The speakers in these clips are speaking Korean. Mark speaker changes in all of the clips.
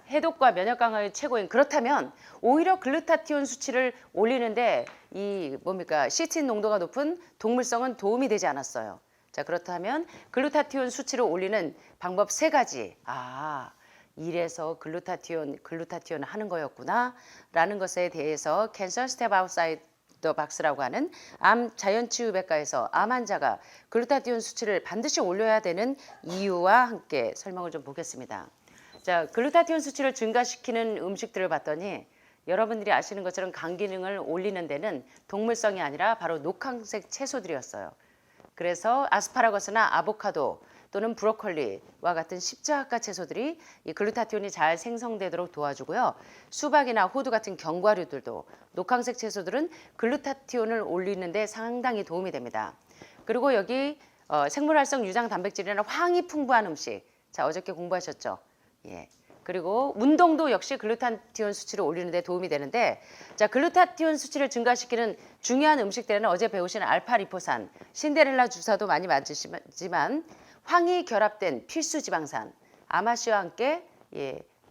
Speaker 1: 해독과 면역 강화의 최고인 그렇다면 오히려 글루타티온 수치를 올리는데 이 뭡니까 시틴 농도가 높은 동물성은 도움이 되지 않았어요. 자 그렇다면 글루타티온 수치를 올리는 방법 세 가지. 이래서 글루타티온 하는 거였구나 라는 것에 대해서 캔서 스텝 아웃사이드 더 박스라고 하는 암 자연치유백과에서 암 환자가 글루타티온 수치를 반드시 올려야 되는 이유와 함께 설명을 좀 보겠습니다. 자, 글루타티온 수치를 증가시키는 음식들을 봤더니 여러분들이 아시는 것처럼 간 기능을 올리는 데는 동물성이 아니라 바로 녹황색 채소들이었어요. 그래서 아스파라거스나 아보카도 또는 브로콜리와 같은 십자가 채소들이 이 글루타티온이 잘 생성되도록 도와주고요. 수박이나 호두 같은 견과류들도 녹황색 채소들은 글루타티온을 올리는 데 상당히 도움이 됩니다. 그리고 여기 생물활성 유장 단백질이나 황이 풍부한 음식. 자, 어저께 공부하셨죠? 예. 그리고 운동도 역시 글루타티온 수치를 올리는 데 도움이 되는데 자 글루타티온 수치를 증가시키는 중요한 음식들에는 어제 배우신 알파리포산, 신데렐라 주사도 많이 맞으시지만 황이 결합된 필수 지방산, 아마씨와 함께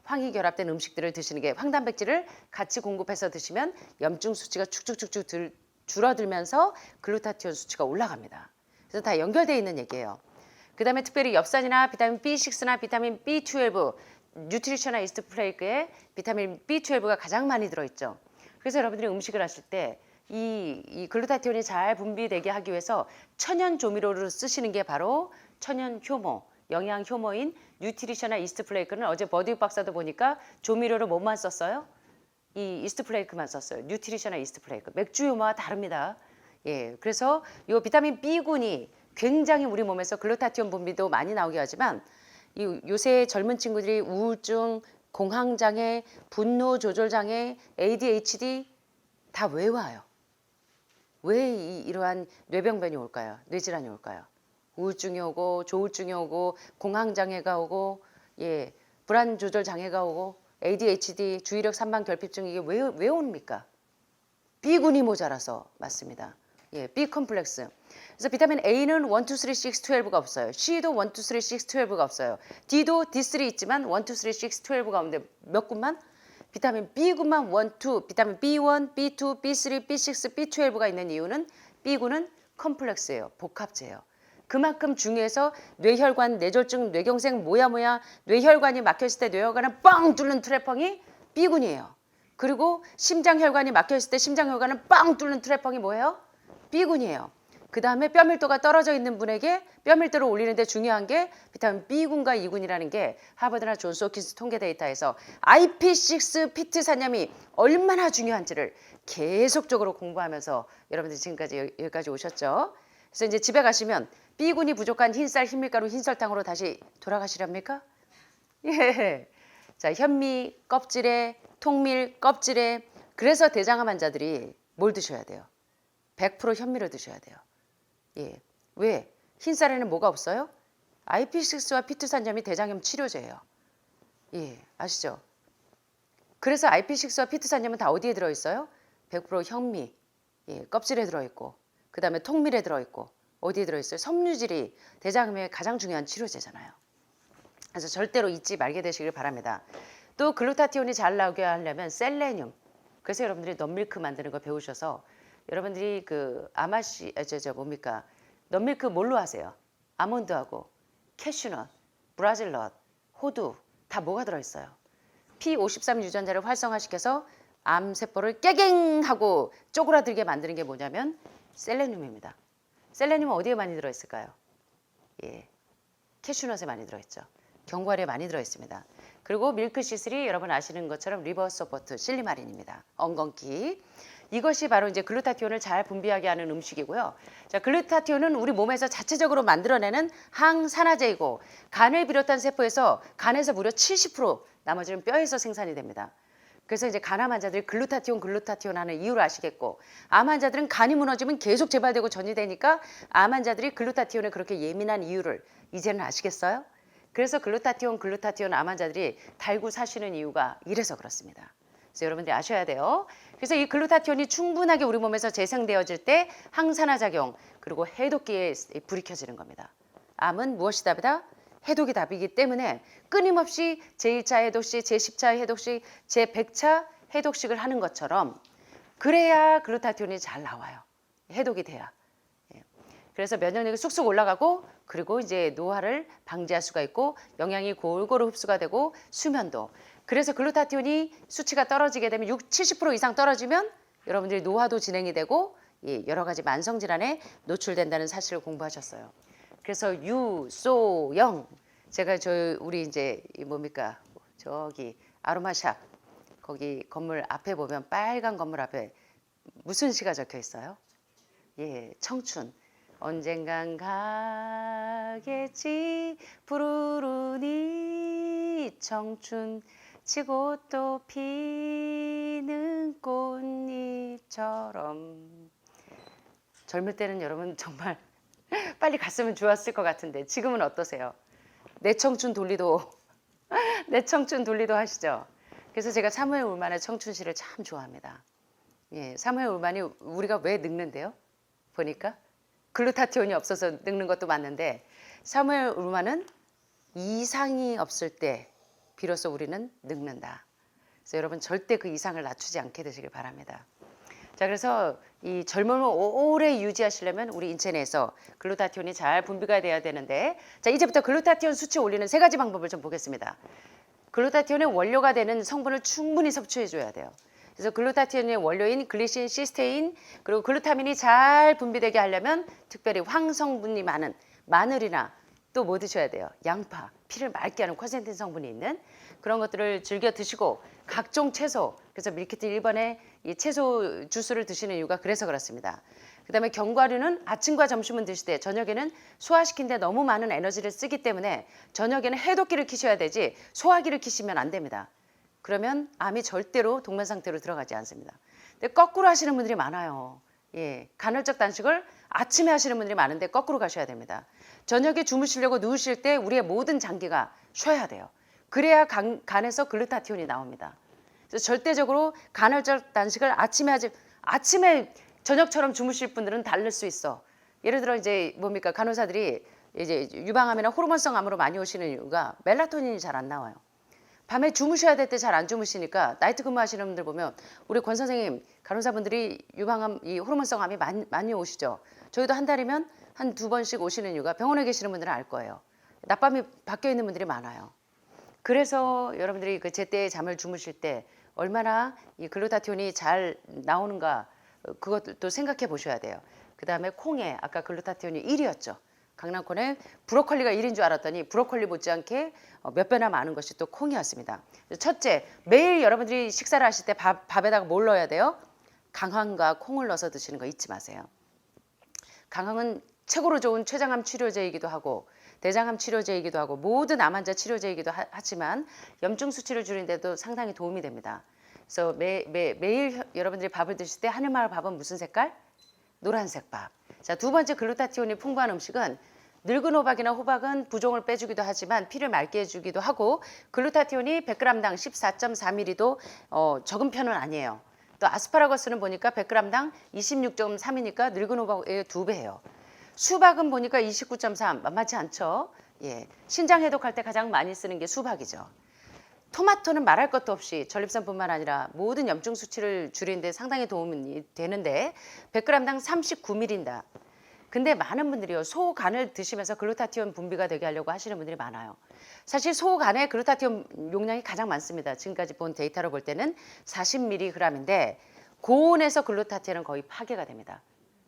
Speaker 1: 황이 결합된 음식들을 드시는 게 황단백질을 같이 공급해서 드시면 염증 수치가 축축축축 줄어들면서 글루타티온 수치가 올라갑니다. 그래서 다 연결되어 있는 얘기예요. 그 다음에 특별히 엽산이나 비타민 B6나 비타민 B12, 뉴트리셔나 이스트 플레이크에 비타민 B12가 가장 많이 들어있죠. 그래서 여러분들이 음식을 하실 때 이 글루타티온이 잘 분비되게 하기 위해서 천연 조미료를 쓰시는 게 바로 천연 효모, 영양 효모인 뉴트리셔나 이스트 플레이크는 어제 버디 박사도 보니까 조미료를 뭐만 썼어요? 이 이스트 플레이크만 썼어요. 뉴트리셔나 이스트 플레이크. 맥주 효모와 다릅니다. 예, 그래서 이 비타민 B군이 굉장히 우리 몸에서 글루타티온 분비도 많이 나오게 하지만 요새 젊은 친구들이 우울증, 공황장애, 분노 조절장애, ADHD 다 왜 와요? 왜 이러한 뇌병변이 올까요? 뇌질환이 올까요? 우울증이 오고 조울증이 오고 공황장애가 오고 불안 조절 장애가 오고 ADHD, 주의력 산만 결핍증 이게 왜 옵니까? B군이 모자라서 맞습니다. B 컴플렉스. 그래서 비타민 A는 1, 2, 3, 6, 12가 없어요. C도 1, 2, 3, 6, 12가 없어요. D도 D3 있지만 1, 2, 3, 6, 12 가운데 몇 군만? 비타민 B군만 1, 2, 비타민 B1, B2, B3, B6, B12가 있는 이유는 B군은 컴플렉스예요. 복합제예요. 그만큼 중요해서 뇌혈관, 뇌졸중, 뇌경색 뭐야 뇌혈관이 막혀있을 때 뇌혈관을 뻥 뚫는 트래펑이 B군이에요. 그리고 심장혈관이 막혀있을 때 심장혈관을 빵 뚫는 트래펑이 뭐예요? B군이에요. 그 다음에 뼈밀도가 떨어져 있는 분에게 뼈밀도를 올리는데 중요한 게 비타민 B군과 E군이라는 게 하버드나 존스 홉킨스 통계 데이터에서 IP6 피트산염이 얼마나 중요한지를 계속적으로 공부하면서 여러분들이 지금까지 여기까지 오셨죠. 그래서 이제 집에 가시면 B군이 부족한 흰쌀, 흰밀가루, 흰설탕으로 다시 돌아가시렵니까? 예. 자, 현미 껍질에 통밀 껍질에 그래서 대장암 환자들이 뭘 드셔야 돼요? 100% 현미를 드셔야 돼요. 예. 왜? 흰쌀에는 뭐가 없어요? IP6와 피트산염이 대장염 치료제예요. 예, 아시죠? 그래서 IP6와 피트산염은 다 어디에 들어있어요? 100% 현미, 껍질에 들어있고 그 다음에 통밀에 들어있고 어디에 들어있어요? 섬유질이 대장암의 가장 중요한 치료제잖아요. 그래서 절대로 잊지 말게 되시길 바랍니다. 또 글루타티온이 잘 나오게 하려면 셀레늄. 그래서 여러분들이 넛밀크 만드는 거 배우셔서 여러분들이 그 아마씨 뭡니까? 넛밀크 뭘로 하세요? 아몬드하고 캐슈넛, 브라질넛, 호두 다 뭐가 들어있어요? P53 유전자를 활성화시켜서 암세포를 깨갱하고 쪼그라들게 만드는 게 뭐냐면 셀레늄입니다. 셀레늄은 어디에 많이 들어있을까요? 캐슈넛에 많이 들어있죠. 견과류에 많이 들어있습니다. 그리고 밀크시슬이 여러분 아시는 것처럼 리버서포트 실리마린입니다. 엉겅퀴. 이것이 바로 이제 글루타티온을 잘 분비하게 하는 음식이고요. 자, 글루타티온은 우리 몸에서 자체적으로 만들어내는 항산화제이고 간을 비롯한 세포에서 간에서 무려 70% 나머지는 뼈에서 생산이 됩니다. 그래서 이제 간암 환자들이 글루타티온 하는 이유를 아시겠고 암 환자들은 간이 무너지면 계속 재발되고 전이되니까 암 환자들이 글루타티온에 그렇게 예민한 이유를 이제는 아시겠어요? 그래서 글루타티온 암 환자들이 달고 사시는 이유가 이래서 그렇습니다. 그래서 여러분들이 아셔야 돼요. 그래서 이 글루타티온이 충분하게 우리 몸에서 재생되어질 때 항산화 작용 그리고 해독기에 불이 켜지는 겁니다. 암은 무엇이 답이다? 해독이 답이기 때문에 끊임없이 제1차 해독식, 제10차 해독식, 제100차 해독식을 하는 것처럼 그래야 글루타티온이 잘 나와요. 해독이 돼야. 그래서 면역력이 쑥쑥 올라가고 그리고 이제 노화를 방지할 수가 있고 영양이 골고루 흡수가 되고 수면도. 그래서 글루타티온이 수치가 떨어지게 되면 70% 이상 떨어지면 여러분들이 노화도 진행이 되고 여러 가지 만성 질환에 노출된다는 사실을 공부하셨어요. 그래서 유소영 제가 우리 이제 뭡니까 저기 아로마샵 거기 건물 앞에 보면 빨간 건물 앞에 무슨 시가 적혀 있어요? 예, 청춘. 언젠간 가겠지 푸르르니 청춘 지고 또 피는 꽃잎처럼. 젊을 때는 여러분 정말 빨리 갔으면 좋았을 것 같은데 지금은 어떠세요? 내 청춘 돌리도 내 청춘 돌리도 하시죠? 그래서 제가 사무엘 울만의 청춘시를 참 좋아합니다. 예, 사무엘 울만이 우리가 왜 늙는데요? 보니까 글루타티온이 없어서 늙는 것도 맞는데 사무엘 울만은 이상이 없을 때 비로소 우리는 늙는다. 그래서 여러분 절대 그 이상을 낮추지 않게 되시길 바랍니다. 자, 그래서 이 젊음을 오래 유지하시려면 우리 인체 내에서 글루타티온이 잘 분비가 돼야 되는데 자, 이제부터 글루타티온 수치 올리는 3가지 방법을 좀 보겠습니다. 글루타티온의 원료가 되는 성분을 충분히 섭취해 줘야 돼요. 그래서 글루타티온의 원료인 글리신, 시스테인 그리고 글루타민이 잘 분비되게 하려면 특별히 황성분이 많은 마늘이나 또 뭐 드셔야 돼요? 양파, 피를 맑게 하는 쿼센틴 성분이 있는 그런 것들을 즐겨 드시고 각종 채소, 그래서 밀키트 1번에 이 채소 주스를 드시는 이유가 그래서 그렇습니다. 그 다음에 견과류는 아침과 점심은 드시되 저녁에는 소화시키는데 너무 많은 에너지를 쓰기 때문에 저녁에는 해독기를 켜셔야 되지 소화기를 켜시면 안 됩니다. 그러면 암이 절대로 동면 상태로 들어가지 않습니다. 근데 거꾸로 하시는 분들이 많아요. 예, 간헐적 단식을 아침에 하시는 분들이 많은데 거꾸로 가셔야 됩니다. 저녁에 주무시려고 누우실 때 우리의 모든 장기가 쉬어야 돼요. 그래야 간에서 글루타티온이 나옵니다. 그래서 절대적으로 간헐적 단식을 아침에 저녁처럼 주무실 분들은 다를 수 있어. 예를 들어 이제 뭡니까 간호사들이 이제 유방암이나 호르몬성 암으로 많이 오시는 이유가 멜라토닌이 잘 안 나와요. 밤에 주무셔야 될 때 잘 안 주무시니까 나이트 근무하시는 분들 보면 우리 권 선생님 간호사분들이 유방암, 이 호르몬성 암이 많이 오시죠. 저희도 한 달이면 한 2번씩 오시는 이유가 병원에 계시는 분들은 알 거예요. 낮밤이 바뀌어 있는 분들이 많아요. 그래서 여러분들이 그 제때 잠을 주무실 때 얼마나 이 글루타티온이 잘 나오는가 그것도 생각해 보셔야 돼요. 그 다음에 콩에 아까 글루타티온이 1위였죠. 강낭콩에 브로콜리가 1인 줄 알았더니 브로콜리 못지않게 몇 배나 많은 것이 또 콩이었습니다. 첫째, 매일 여러분들이 식사를 하실 때 밥에다가 뭘 넣어야 돼요? 강황과 콩을 넣어서 드시는 거 잊지 마세요. 강황은 최고로 좋은 췌장암 치료제이기도 하고 대장암 치료제이기도 하고 모든 암 환자 치료제이기도 하지만 염증 수치를 줄이는 데도 상당히 도움이 됩니다. 그래서 매일 여러분들이 밥을 드실 때 하늘마을 밥은 무슨 색깔? 노란색 밥. 자, 2번째 글루타티온이 풍부한 음식은 늙은 호박이나 호박은 부종을 빼주기도 하지만 피를 맑게 해주기도 하고 글루타티온이 100g당 14.4mg도 적은 편은 아니에요. 또 아스파라거스는 보니까 100g당 26.3이니까 늙은 호박의 2배예요. 수박은 보니까 29.3 만만치 않죠. 예, 신장 해독할 때 가장 많이 쓰는 게 수박이죠. 토마토는 말할 것도 없이 전립선뿐만 아니라 모든 염증 수치를 줄이는 데 상당히 도움이 되는데 100g당 39ml입니다. 근데 많은 분들이요 소간을 드시면서 글루타티온 분비가 되게 하려고 하시는 분들이 많아요. 사실 소간에 글루타티온 용량이 가장 많습니다. 지금까지 본 데이터로 볼 때는 40mg인데 고온에서 글루타티온은 거의 파괴가 됩니다.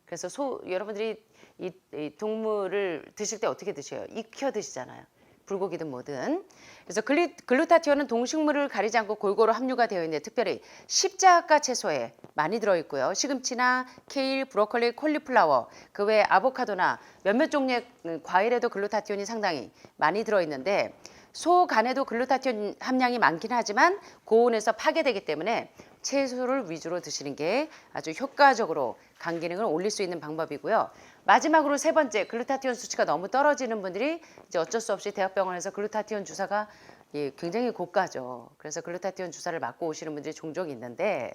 Speaker 1: 그래서 여러분들이 이 동물을 드실 때 어떻게 드셔요? 익혀 드시잖아요. 불고기든 뭐든. 그래서 글루타티온은 동식물을 가리지 않고 골고루 함유가 되어 있는데 특별히 십자가 채소에 많이 들어있고요. 시금치나 케일, 브로콜리, 콜리플라워, 그 외에 아보카도나 몇몇 종류의 과일에도 글루타티온이 상당히 많이 들어있는데 소간에도 글루타티온 함량이 많긴 하지만 고온에서 파괴되기 때문에 채소를 위주로 드시는 게 아주 효과적으로 간 기능을 올릴 수 있는 방법이고요. 마지막으로 세 번째, 글루타티온 수치가 너무 떨어지는 분들이 이제 어쩔 수 없이 대학병원에서 글루타티온 주사가 굉장히 고가죠. 그래서 글루타티온 주사를 맞고 오시는 분들이 종종 있는데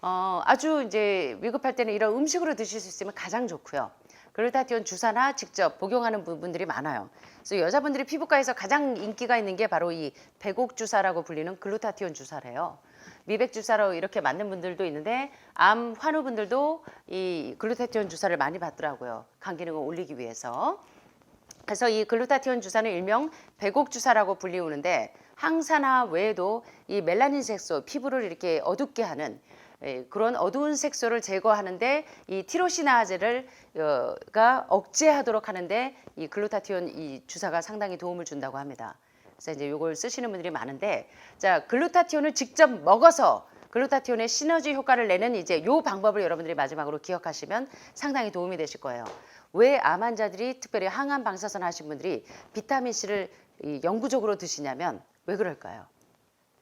Speaker 1: 아주 이제 위급할 때는 이런 음식으로 드실 수 있으면 가장 좋고요. 글루타티온 주사나 직접 복용하는 부분들이 많아요. 그래서 여자분들이 피부과에서 가장 인기가 있는 게 바로 이 배곡 주사라고 불리는 글루타티온 주사래요. 미백 주사로 이렇게 맞는 분들도 있는데 암 환우분들도 이 글루타티온 주사를 많이 받더라고요. 간 기능을 올리기 위해서. 그래서 이 글루타티온 주사는 일명 배곡 주사라고 불리우는데 항산화 외에도 이 멜라닌 색소, 피부를 이렇게 어둡게 하는 그런 어두운 색소를 제거하는데 이 티로시나제를 가 억제하도록 하는데 이 글루타티온 이 주사가 상당히 도움을 준다고 합니다. 그래서 이제 이걸 쓰시는 분들이 많은데, 자, 글루타티온을 직접 먹어서 글루타티온의 시너지 효과를 내는 이제 요 방법을 여러분들이 마지막으로 기억하시면 상당히 도움이 되실 거예요. 왜 암 환자들이 특별히 항암 방사선 하신 분들이 비타민 C를 영구적으로 드시냐면 왜 그럴까요?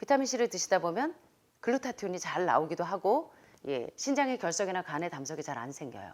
Speaker 1: 비타민 C를 드시다 보면 글루타티온이 잘 나오기도 하고 신장의 결석이나 간의 담석이 잘 안 생겨요.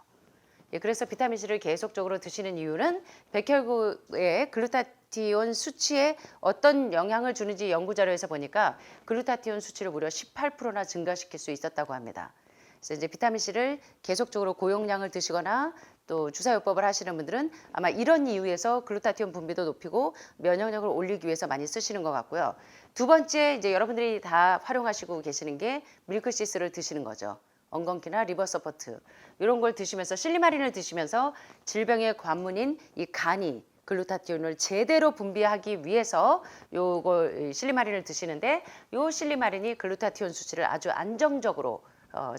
Speaker 1: 그래서 비타민 C를 계속적으로 드시는 이유는 백혈구의 글루타티온 수치에 어떤 영향을 주는지 연구자료에서 보니까 글루타티온 수치를 무려 18%나 증가시킬 수 있었다고 합니다. 그래서 이제 비타민 C를 계속적으로 고용량을 드시거나 또 주사요법을 하시는 분들은 아마 이런 이유에서 글루타티온 분비도 높이고 면역력을 올리기 위해서 많이 쓰시는 것 같고요. 두 번째, 이제 여러분들이 다 활용하시고 계시는 게 밀크시스를 드시는 거죠. 엉겅퀴나 리버 서포트 이런 걸 드시면서 실리마린을 드시면서 질병의 관문인 이 간이 글루타티온을 제대로 분비하기 위해서 요걸 실리마린을 드시는데 요 실리마린이 글루타티온 수치를 아주 안정적으로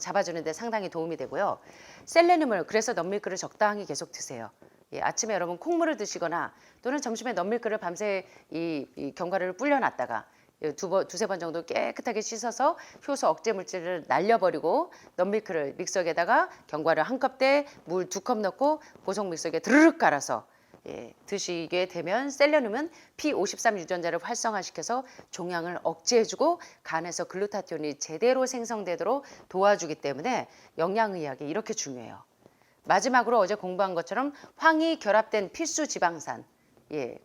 Speaker 1: 잡아주는 데 상당히 도움이 되고요. 셀레늄을 그래서 넛밀크를 적당히 계속 드세요. 아침에 여러분 콩물을 드시거나 또는 점심에 넛밀크를 밤새 이 견과류를 불려놨다가 두세 번 정도 깨끗하게 씻어서 효소 억제 물질을 날려버리고 넛밀크를 믹서기에다가 견과류 한 컵대 물 2컵 넣고 고속 믹서기에 드르륵 갈아서 드시게 되면 셀레늄은 P53 유전자를 활성화시켜서 종양을 억제해주고 간에서 글루타티온이 제대로 생성되도록 도와주기 때문에 영양의학이 이렇게 중요해요. 마지막으로 어제 공부한 것처럼 황이 결합된 필수 지방산,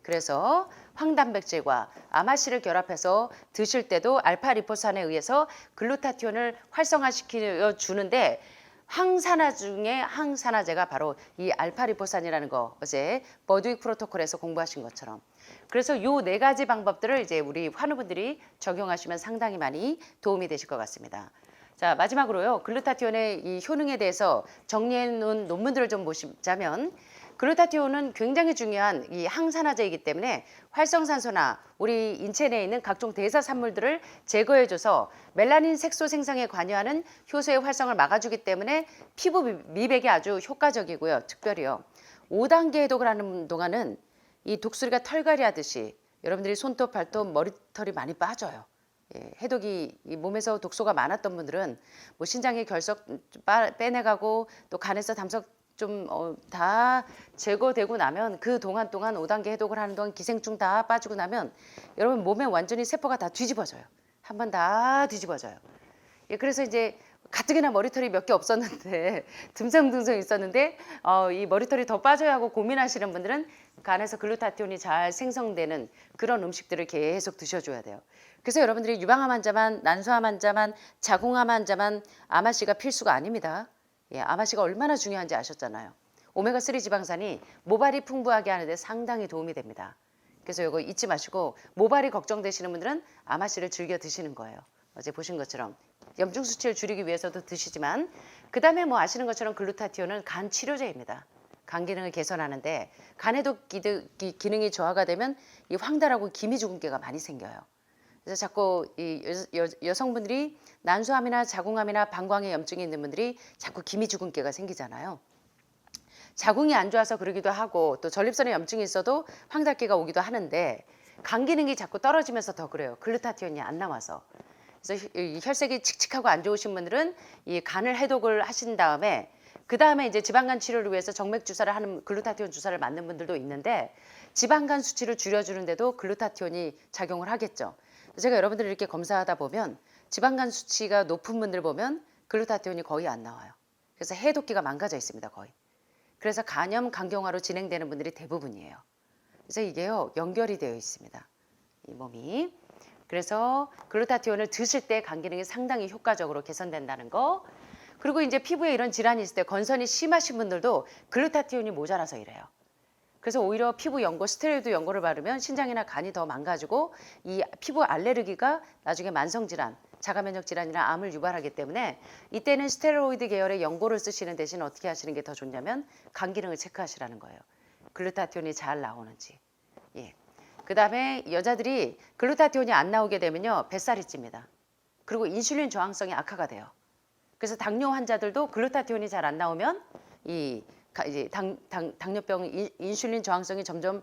Speaker 1: 그래서 황단백질과 아마씨를 결합해서 드실 때도 알파리포산에 의해서 글루타티온을 활성화시켜 주는데 항산화 중에 항산화제가 바로 이 알파리포산이라는 거 어제 버드윅 프로토콜에서 공부하신 것처럼. 그래서 요 네 가지 방법들을 이제 우리 환우분들이 적용하시면 상당히 많이 도움이 되실 것 같습니다. 자, 마지막으로요. 글루타티온의 이 효능에 대해서 정리해 놓은 논문들을 좀 보시자면 글루타티온은 굉장히 중요한 이 항산화제이기 때문에 활성산소나 우리 인체 내에 있는 각종 대사산물들을 제거해줘서 멜라닌 색소 생성에 관여하는 효소의 활성을 막아주기 때문에 피부 미백이 아주 효과적이고요. 특별히요. 5단계 해독을 하는 동안은 이 독수리가 털갈이 하듯이 여러분들이 손톱, 발톱, 머리털이 많이 빠져요. 해독이 이 몸에서 독소가 많았던 분들은 뭐 신장의 결석 빼내가고 또 간에서 담석 좀 다 제거되고 나면 그 동안 5단계 해독을 하는 동안 기생충 다 빠지고 나면 여러분 몸에 완전히 세포가 다 뒤집어져요. 한번 다 뒤집어져요. 그래서 이제 가뜩이나 머리털이 몇 개 없었는데 듬성듬성 있었는데 이 머리털이 더 빠져야 하고 고민하시는 분들은 간에서 글루타티온이 잘 생성되는 그런 음식들을 계속 드셔줘야 돼요. 그래서 여러분들이 유방암 환자만, 난소암 환자만, 자궁암 환자만 아마씨가 필수가 아닙니다. 아마씨가 얼마나 중요한지 아셨잖아요. 오메가3 지방산이 모발이 풍부하게 하는데 상당히 도움이 됩니다. 그래서 이거 잊지 마시고 모발이 걱정되시는 분들은 아마씨를 즐겨 드시는 거예요. 어제 보신 것처럼 염증 수치를 줄이기 위해서도 드시지만 그 다음에 뭐 아시는 것처럼 글루타티온은 간 치료제입니다. 간 기능을 개선하는데 간에도 기능이 저하가 되면 이 황달하고 기미주근깨가 많이 생겨요. 그래서 자꾸 이 여성분들이 난소암이나 자궁암이나 방광에 염증이 있는 분들이 자꾸 기미주근깨가 생기잖아요. 자궁이 안 좋아서 그러기도 하고 또 전립선에 염증이 있어도 황달기가 오기도 하는데 간 기능이 자꾸 떨어지면서 더 그래요. 글루타티온이 안 나와서. 그래서 혈색이 칙칙하고 안 좋으신 분들은 이 간을 해독을 하신 다음에 그 다음에 이제 지방간 치료를 위해서 정맥 주사를 하는 글루타티온 주사를 맞는 분들도 있는데 지방간 수치를 줄여주는데도 글루타티온이 작용을 하겠죠. 제가 여러분들을 이렇게 검사하다 보면 지방간 수치가 높은 분들 보면 글루타티온이 거의 안 나와요. 그래서 해독기가 망가져 있습니다, 거의. 그래서 간염, 간경화로 진행되는 분들이 대부분이에요. 그래서 이게요, 연결이 되어 있습니다, 이 몸이. 그래서 글루타티온을 드실 때 간 기능이 상당히 효과적으로 개선된다는 거. 그리고 이제 피부에 이런 질환이 있을 때 건선이 심하신 분들도 글루타티온이 모자라서 이래요. 그래서 오히려 피부 연고, 스테로이드 연고를 바르면 신장이나 간이 더 망가지고 이 피부 알레르기가 나중에 만성질환, 자가면역 질환이나 암을 유발하기 때문에 이때는 스테로이드 계열의 연고를 쓰시는 대신 어떻게 하시는 게 더 좋냐면 간 기능을 체크하시라는 거예요. 글루타티온이 잘 나오는지. 예. 그다음에 여자들이 글루타티온이 안 나오게 되면요, 뱃살이 찝니다. 그리고 인슐린 저항성이 악화가 돼요. 그래서 당뇨 환자들도 글루타티온이 잘 안 나오면 이제 당뇨병 인슐린 저항성이 점점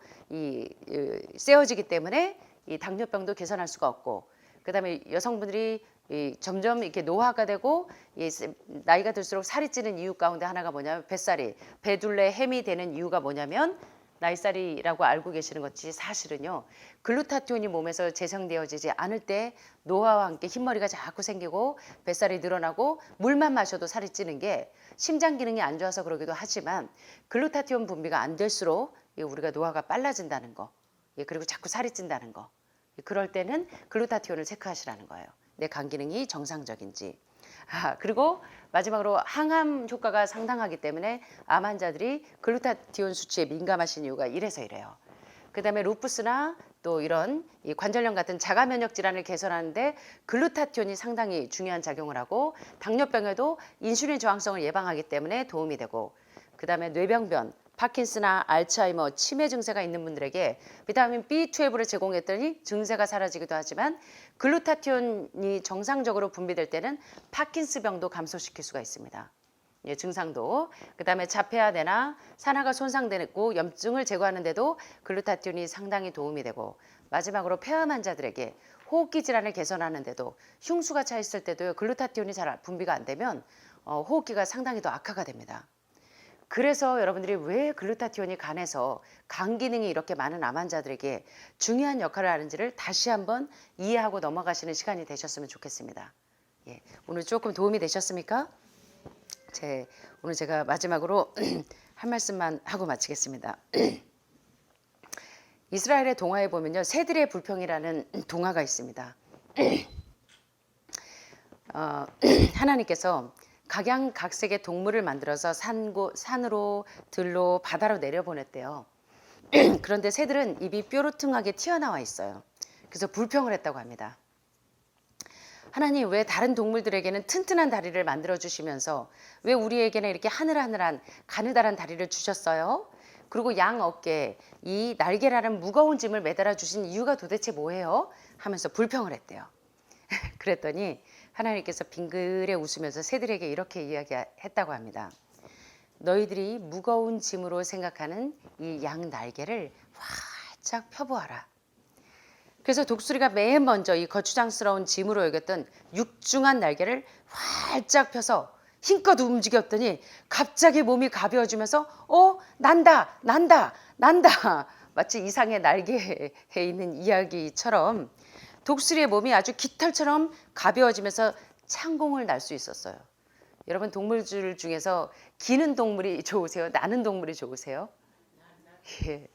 Speaker 1: 세워지기 때문에 이 당뇨병도 개선할 수가 없고, 그다음에 여성분들이 점점 이렇게 노화가 되고 나이가 들수록 살이 찌는 이유 가운데 하나가 뭐냐면 뱃살이 배둘레 햄이 되는 이유가 뭐냐면 나이살이라고 알고 계시는 것이 사실은요, 글루타티온이 몸에서 재생되어지지 않을 때 노화와 함께 흰머리가 자꾸 생기고 뱃살이 늘어나고 물만 마셔도 살이 찌는 게 심장 기능이 안 좋아서 그러기도 하지만 글루타티온 분비가 안 될수록 우리가 노화가 빨라진다는 거, 그리고 자꾸 살이 찐다는 거. 그럴 때는 글루타티온을 체크하시라는 거예요. 내 간 기능이 정상적인지. 그리고 마지막으로 항암 효과가 상당하기 때문에 암 환자들이 글루타티온 수치에 민감하신 이유가 이래서 이래요. 그다음에 루푸스나 또 이런 이 관절염 같은 자가 면역 질환을 개선하는데 글루타티온이 상당히 중요한 작용을 하고, 당뇨병에도 인슐린 저항성을 예방하기 때문에 도움이 되고, 그다음에 뇌병변, 파킨스나 알츠하이머, 치매 증세가 있는 분들에게 비타민 B12를 제공했더니 증세가 사라지기도 하지만 글루타티온이 정상적으로 분비될 때는 파킨스병도 감소시킬 수가 있습니다. 증상도. 그다음에 자폐아내나 산화가 손상되고 염증을 제거하는 데도 글루타티온이 상당히 도움이 되고, 마지막으로 폐암 환자들에게 호흡기 질환을 개선하는 데도, 흉수가 차 있을 때도 글루타티온이 잘 분비가 안 되면 호흡기가 상당히 더 악화가 됩니다. 그래서 여러분들이 왜 글루타티온이 간에서 간 기능이 이렇게 많은 암 환자들에게 중요한 역할을 하는지를 다시 한번 이해하고 넘어가시는 시간이 되셨으면 좋겠습니다. 오늘 조금 도움이 되셨습니까? 오늘 제가 마지막으로 한 말씀만 하고 마치겠습니다. 이스라엘의 동화에 보면요, 새들의 불평이라는 동화가 있습니다. 하나님께서 각양각색의 동물을 만들어서 산으로, 들로, 바다로 내려보냈대요. 그런데 새들은 입이 뾰루퉁하게 튀어나와 있어요. 그래서 불평을 했다고 합니다. 하나님, 왜 다른 동물들에게는 튼튼한 다리를 만들어 주시면서 왜 우리에게는 이렇게 하늘하늘한 가느다란 다리를 주셨어요? 그리고 양 어깨에 이 날개라는 무거운 짐을 매달아 주신 이유가 도대체 뭐예요? 하면서 불평을 했대요. 그랬더니 하나님께서 빙그레 웃으면서 새들에게 이렇게 이야기했다고 합니다. 너희들이 무거운 짐으로 생각하는 이 양 날개를 활짝 펴보아라. 그래서 독수리가 맨 먼저 이 거추장스러운 짐으로 여겼던 육중한 날개를 활짝 펴서 힘껏 움직였더니 갑자기 몸이 가벼워지면서 난다 난다 난다, 마치 이상의 날개에 있는 이야기처럼 독수리의 몸이 아주 깃털처럼 가벼워지면서 창공을 날 수 있었어요. 여러분, 동물들 중에서 기는 동물이 좋으세요? 나는 동물이 좋으세요? 예.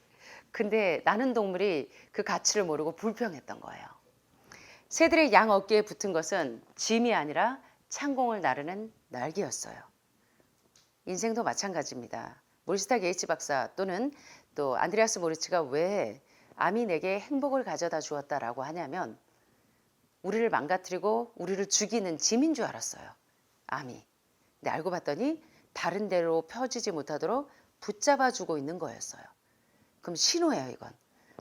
Speaker 1: 근데 나는 동물이 그 가치를 모르고 불평했던 거예요. 새들의 양 어깨에 붙은 것은 짐이 아니라 창공을 나르는 날개였어요. 인생도 마찬가지입니다. 모리스타 게이츠 박사 또는 또 안드레아스 모리츠가 왜 암이 내게 행복을 가져다 주었다라고 하냐면 우리를 망가뜨리고 우리를 죽이는 짐인 줄 알았어요, 암이. 근데 알고 봤더니 다른 데로 펴지지 못하도록 붙잡아주고 있는 거였어요. 그럼 신호예요, 이건.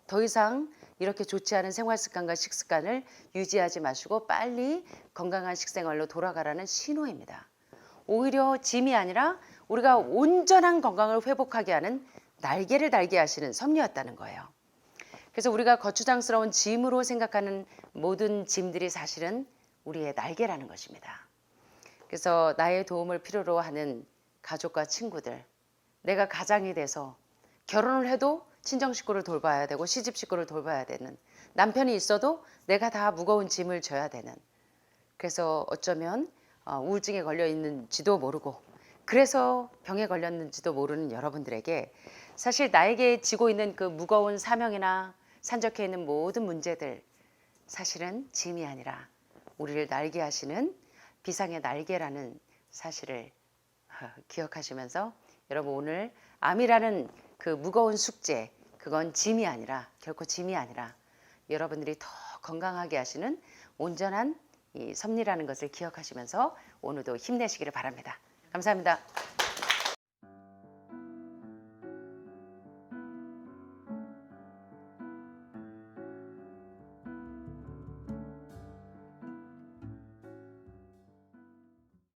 Speaker 1: 더 이상 이렇게 좋지 않은 생활 습관과 식습관을 유지하지 마시고 빨리 건강한 식생활로 돌아가라는 신호입니다. 오히려 짐이 아니라 우리가 온전한 건강을 회복하게 하는 날개를 달게 하시는 섭리였다는 거예요. 그래서 우리가 거추장스러운 짐으로 생각하는 모든 짐들이 사실은 우리의 날개라는 것입니다. 그래서 나의 도움을 필요로 하는 가족과 친구들, 내가 가장이 돼서 결혼을 해도 친정 식구를 돌봐야 되고 시집 식구를 돌봐야 되는, 남편이 있어도 내가 다 무거운 짐을 져야 되는, 그래서 어쩌면 우울증에 걸려 있는지도 모르고 그래서 병에 걸렸는지도 모르는 여러분들에게 사실 나에게 지고 있는 그 무거운 사명이나 산적해 있는 모든 문제들 사실은 짐이 아니라 우리를 날게 하시는 비상의 날개라는 사실을 기억하시면서 여러분 오늘 암이라는 그 무거운 숙제 그건 짐이 아니라 결코 짐이 아니라 여러분들이 더 건강하게 하시는 온전한 이 섭리라는 것을 기억하시면서 오늘도 힘내시기를 바랍니다. 감사합니다.